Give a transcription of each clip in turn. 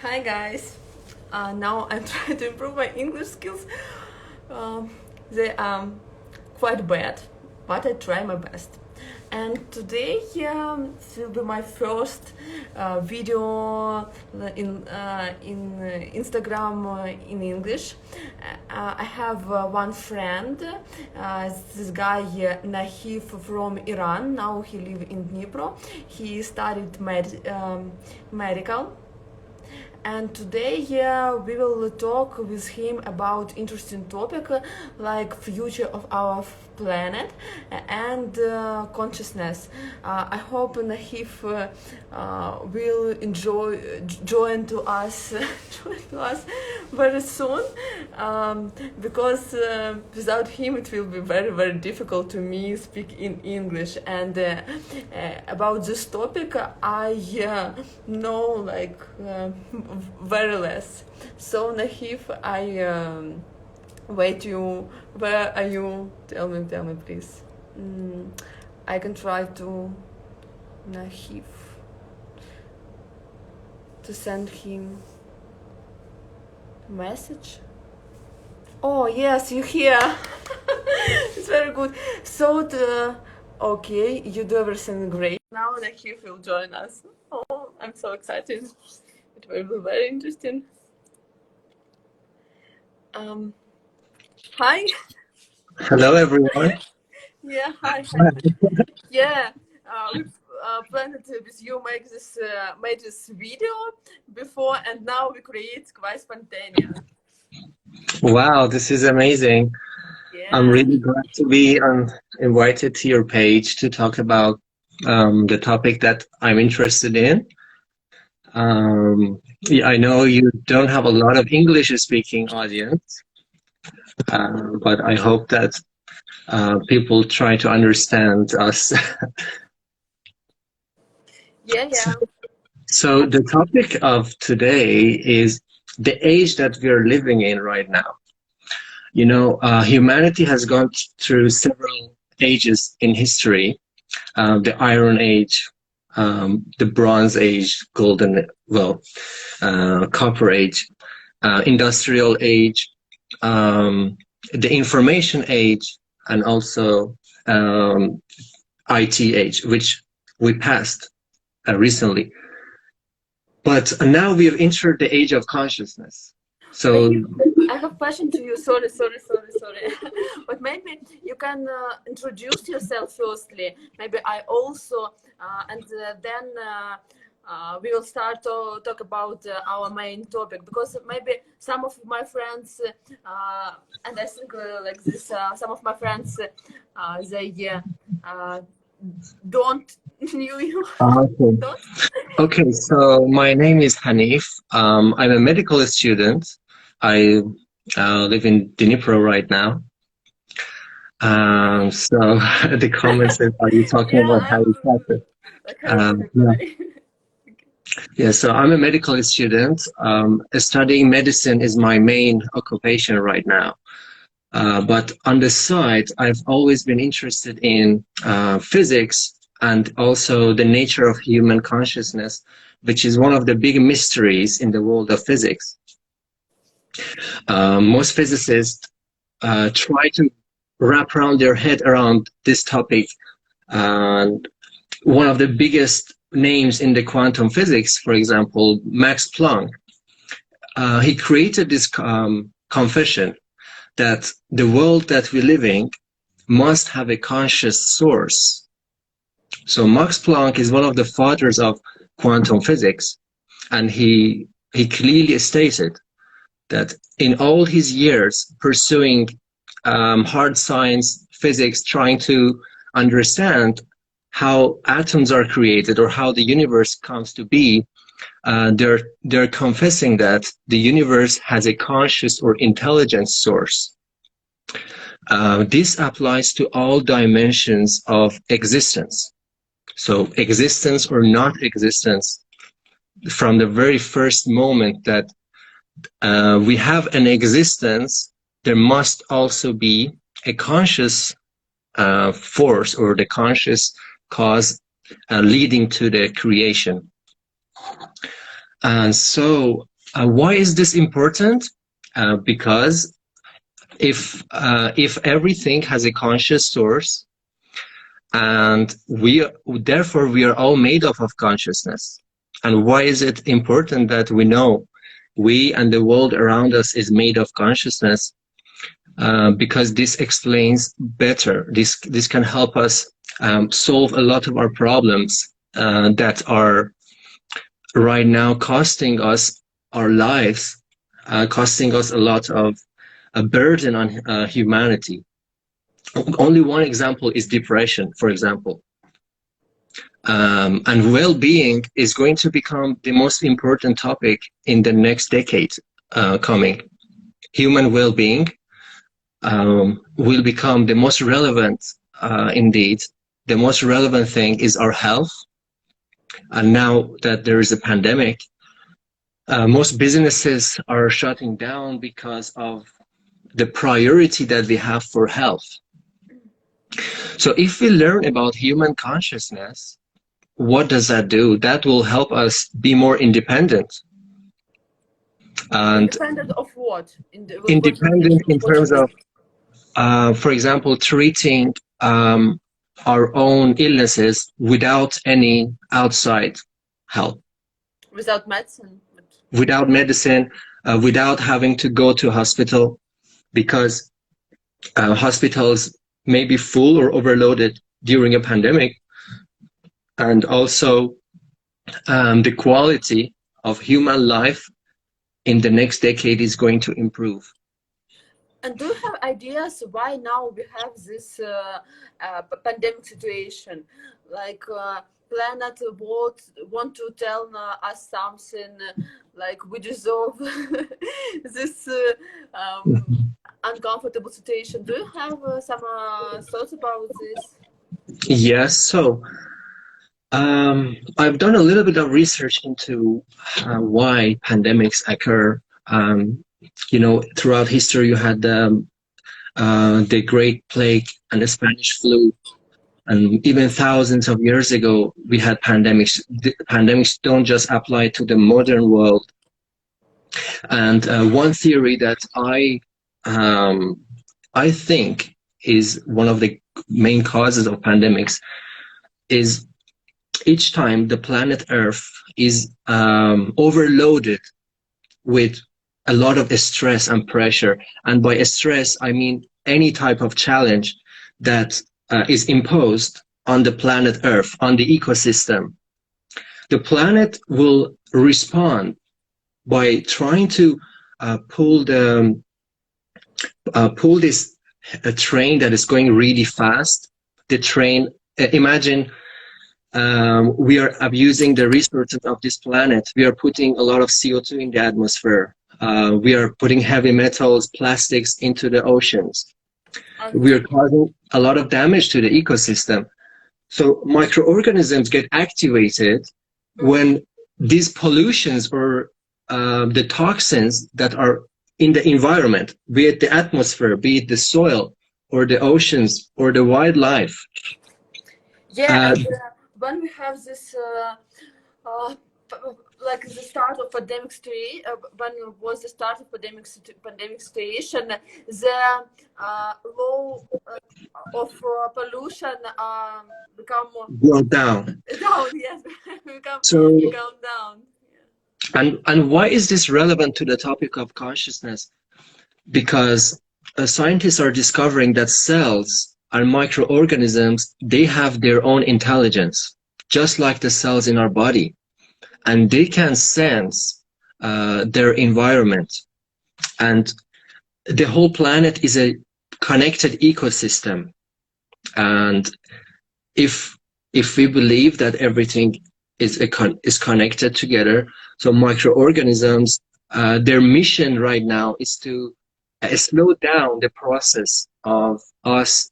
Hi guys. Now I'm trying to improve my English skills. They are quite bad, but I try my best. And today it will be my first video in Instagram in English. I have one friend, this guy Nahif from Iran. Now he lives in Dnipro. He studied medical, and today we will talk with him about interesting topic like future of our planet and consciousness. I hope Nahif will join to us join to us very soon, because without him it will be very difficult to me speak in English. And about this topic I know like very less. So Nahif, I wait you. Where are you? Tell me, please. I can try to Nahif to send him message. Oh yes, you here. It's very good. So okay, you do everything great. Now Nahif will join us. Oh, I'm so excited. It will be very interesting. Hi. Hello, everyone. Yeah, hi. Yeah, we planned with you make this made this video before, and now we create quite spontaneous. Wow, this is amazing. I'm Yeah. really glad to be invited to your page to talk about the topic that I'm interested in. Yeah, I know you don't have a lot of English-speaking audience, but I hope that people try to understand us. Yeah. So the topic of today is the age that we are living in right now. You know, humanity has gone through several ages in history. The Iron Age, the Bronze Age, Copper Age, Industrial Age, the Information Age, and also IT Age, which we passed recently. But now we have entered the age of consciousness. So, Maybe I have question to you. Sorry. But maybe you can introduce yourself firstly. Maybe I also, and then we will start to talk about our main topic, because maybe some of my friends, and I think like this, some of my friends, they don't knew you. okay. Don't? Okay, so my name is Hanif. I'm a medical student. I live in Dnipro right now. So the comment says, "Are you talking Yeah, about I'm Harry Potter?" like Harry Potter Yeah, guy. yeah. So I'm a medical student. Studying medicine is my main occupation right now. But on the side, I've always been interested in physics and also the nature of human consciousness, which is one of the big mysteries in the world of physics. Most physicists try to wrap around their head around this topic. And one of the biggest names in the quantum physics, for example, Max Planck, he created this confession that the world that we live in must have a conscious source. So Max Planck is one of the fathers of quantum physics, and he clearly stated that in all his years pursuing hard science, physics, trying to understand how atoms are created or how the universe comes to be, they're confessing that the universe has a conscious or intelligent source. This applies to all dimensions of existence. So existence or not existence, from the very first moment that we have an existence, there must also be a conscious force or the conscious cause leading to the creation. And so, why is this important? Because if everything has a conscious source, and therefore we are all made up of consciousness. And why is it important that we know we and the world around us is made of consciousness? Because this explains better. This can help us solve a lot of our problems that are right now costing us our lives, costing us a lot of a burden on humanity. Only one example is depression, for example. And well-being is going to become the most important topic in the next decade coming. Human well-being will become the most relevant, indeed. The most relevant thing is our health. And now that there is a pandemic, most businesses are shutting down because of the priority that we have for health. So if we learn about human consciousness, what does that do? That will help us be more independent. And independent of what? Independent in terms of, for example, treating our own illnesses without any outside help. Without medicine? Without medicine, without having to go to hospital, because hospitals may be full or overloaded during a pandemic. And also the quality of human life in the next decade is going to improve. And do you have ideas why now we have this pandemic situation? Like planet want to tell us something, like we deserve this uncomfortable situation. Do you have some thoughts about this? Yes, so I've done a little bit of research into why pandemics occur. You know, throughout history, you had the Great Plague and the Spanish flu, and even thousands of years ago, we had pandemics. The pandemics don't just apply to the modern world. And one theory that I think is one of the main causes of pandemics is each time the planet Earth is overloaded with a lot of stress and pressure. And by stress, I mean any type of challenge that is imposed on the planet Earth, on the ecosystem. The planet will respond by trying to pull this train that is going really fast. The train, imagine we are abusing the resources of this planet. We are putting a lot of CO2 in the atmosphere. We are putting heavy metals, plastics into the oceans. We are causing a lot of damage to the ecosystem. So microorganisms get activated when these pollutions or the toxins that are in the environment, be it the atmosphere, be it the soil, or the oceans, or the wildlife. Yeah, when we have this, like the start of pandemic stage, when was the start of pandemic situation, the low of pollution become go down. Down, yes, become down. And why is this relevant to the topic of consciousness? Because scientists are discovering that cells and microorganisms, they have their own intelligence, just like the cells in our body. And they can sense their environment. And the whole planet is a connected ecosystem. And if we believe that everything is connected together, so microorganisms, their mission right now is to slow down the process of us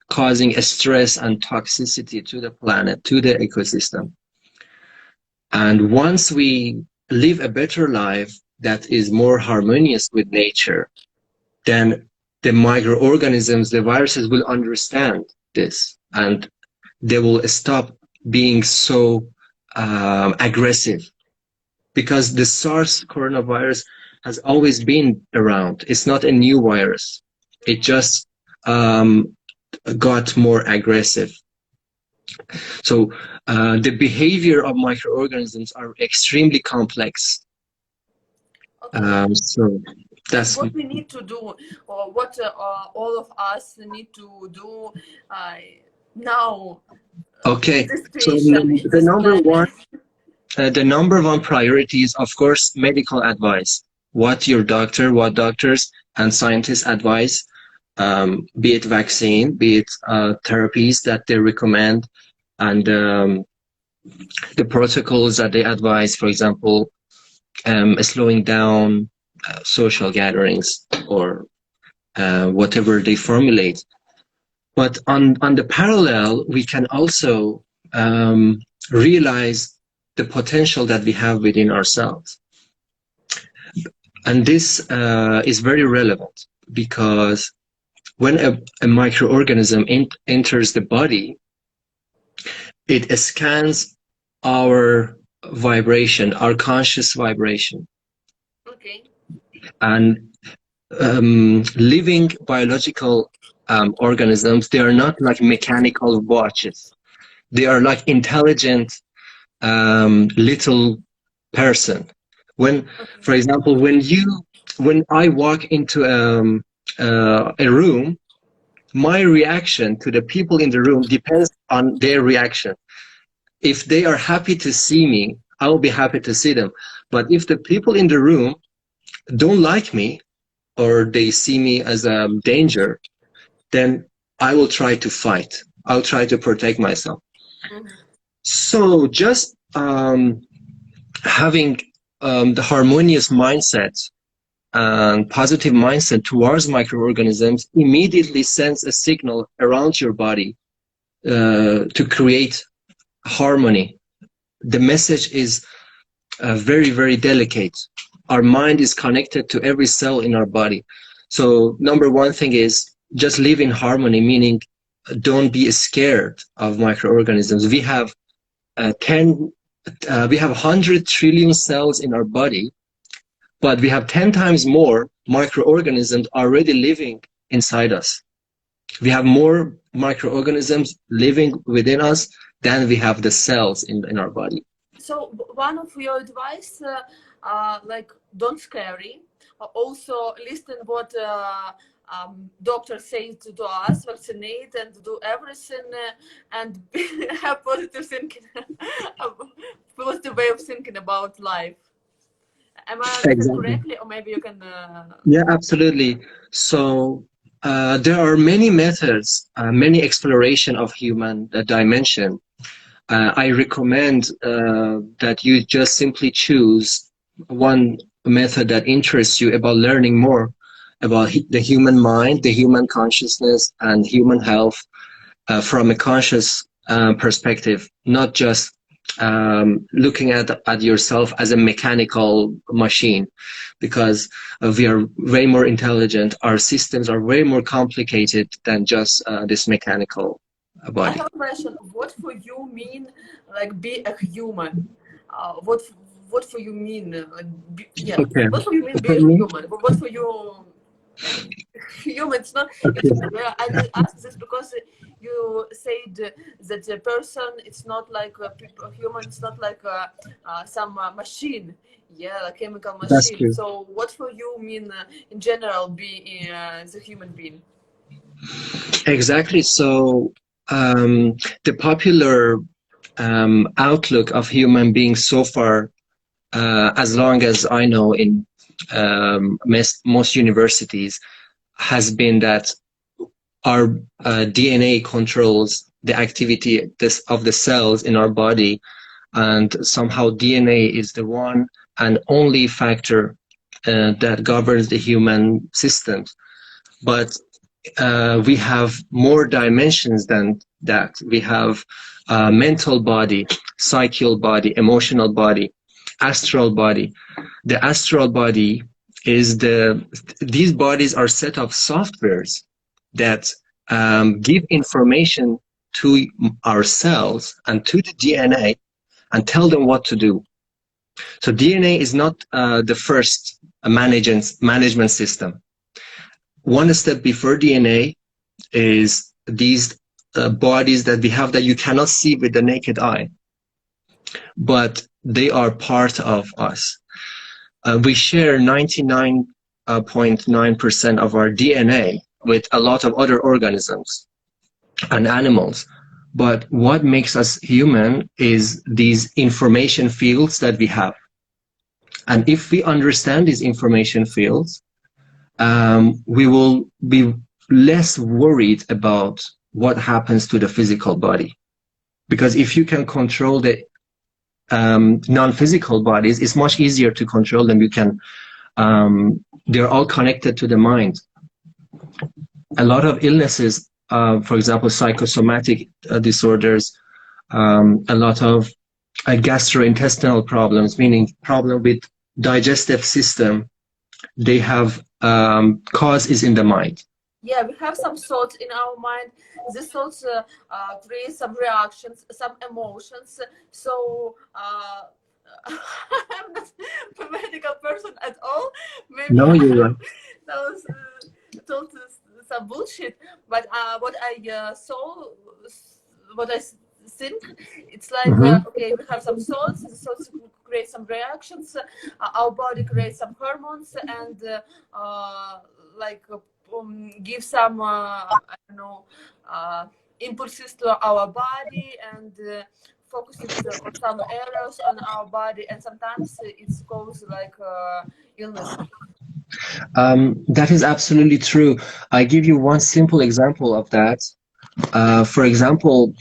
causing a stress and toxicity to the planet, to the ecosystem. And once we live a better life that is more harmonious with nature, then the microorganisms, the viruses will understand this, and they will stop being so aggressive. because the SARS coronavirus has always been around. It's not a new virus. It just got more aggressive. So the behavior of microorganisms are extremely complex. Okay. So And that's what we need to do, or what all of us need to do now in okay. this So situation, in the this number one, planet. the number one priority is, of course, medical advice. What doctors and scientists advise, be it vaccine, be it therapies that they recommend, and the protocols that they advise, for example, slowing down social gatherings or whatever they formulate. But on the parallel, we can also realize the potential that we have within ourselves. And this is very relevant because when a microorganism enters the body, it scans our vibration, our conscious vibration. Okay. And living biological organisms, they are not like mechanical watches. They are like intelligent little person. When, for example, when I walk into a room, my reaction to the people in the room depends on their reaction. If they are happy to see me, I will be happy to see them. But if the people in the room don't like me or they see me as a danger, then I will try to fight. I'll try to protect myself. Mm-hmm. So just having the harmonious mindset and positive mindset towards microorganisms immediately sends a signal around your body to create harmony. The message is very, very delicate. Our mind is connected to every cell in our body. So number one thing is just live in harmony, meaning don't be scared of microorganisms. We have 100 trillion cells in our body, but we have 10 times more microorganisms already living inside us. We have more microorganisms living within us than we have the cells in our body. So one of your advice, like don't scary. Also listen what doctor says to us, vaccinate and do everything, and have positive thinking, positive way of thinking about life. Am I understand Exactly. correctly, or maybe you can? Yeah, absolutely. So there are many methods, many exploration of human dimension. I recommend that you just simply choose one method that interests you about learning more about the human mind, the human consciousness, and human health from a conscious perspective, not just looking at yourself as a mechanical machine, because we are way more intelligent. Our systems are way more complicated than just this mechanical I body. have a question. What for you mean like be a human? What for you mean yeah? Okay. What for you mean be For a me, human? What for you human? It's not. It's, okay. I ask this because you said that the person it's not like a human. It's not like some machine. Yeah, like chemical That's machine. true. So what for you mean in general be the human being? Exactly. So the popular outlook of human beings so far, as long as I know, in most universities, has been that our DNA controls the activity of the cells in our body, and somehow DNA is the one and only factor that governs the human systems. But we have more dimensions than that. We have mental body, psychical body, emotional body, astral body. The astral body is these bodies are set of softwares that give information to our cells and to the DNA and tell them what to do. So DNA is not the first management system. One step before DNA is these bodies that we have that you cannot see with the naked eye, but they are part of us. We share 99.9% of our DNA with a lot of other organisms and animals. But what makes us human is these information fields that we have. And if we understand these information fields, we will be less worried about what happens to the physical body. Because if you can control the non-physical bodies, it's much easier to control them. You can, they're all connected to the mind. A lot of illnesses, for example, psychosomatic disorders, a lot of gastrointestinal problems, meaning problem with digestive system, they have cause is in the mind. Yeah, we have some thoughts in our mind. These thoughts create some reactions, some emotions. So I'm not a medical person at all. Maybe No, you're right. those told some bullshit. But what I saw, what I think, it's like okay, we have some thoughts. The thoughts create some reactions. Our body creates some hormones and like. Give some I don't know impulses to our body and focus it on some areas on our body, and sometimes it's cause like illness. That is absolutely true. I give you one simple example of that. For example,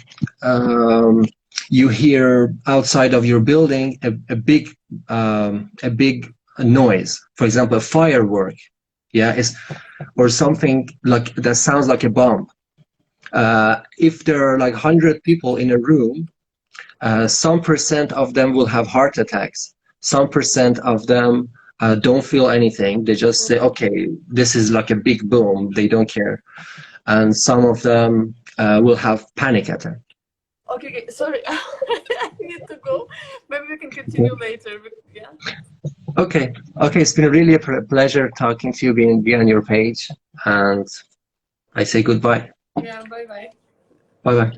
you hear outside of your building a big noise. For example, a firework. Yeah, or something like that sounds like a bomb. If there are like 100 people in a room, some percent of them will have heart attacks. Some percent of them don't feel anything. They just say, okay, this is like a big boom. They don't care. And some of them will have panic attack. Okay, sorry. I need to go. Maybe we can continue later. Yeah. Okay, it's been really a pleasure talking to you, be on your page, and I say goodbye. Yeah, bye-bye. Bye-bye.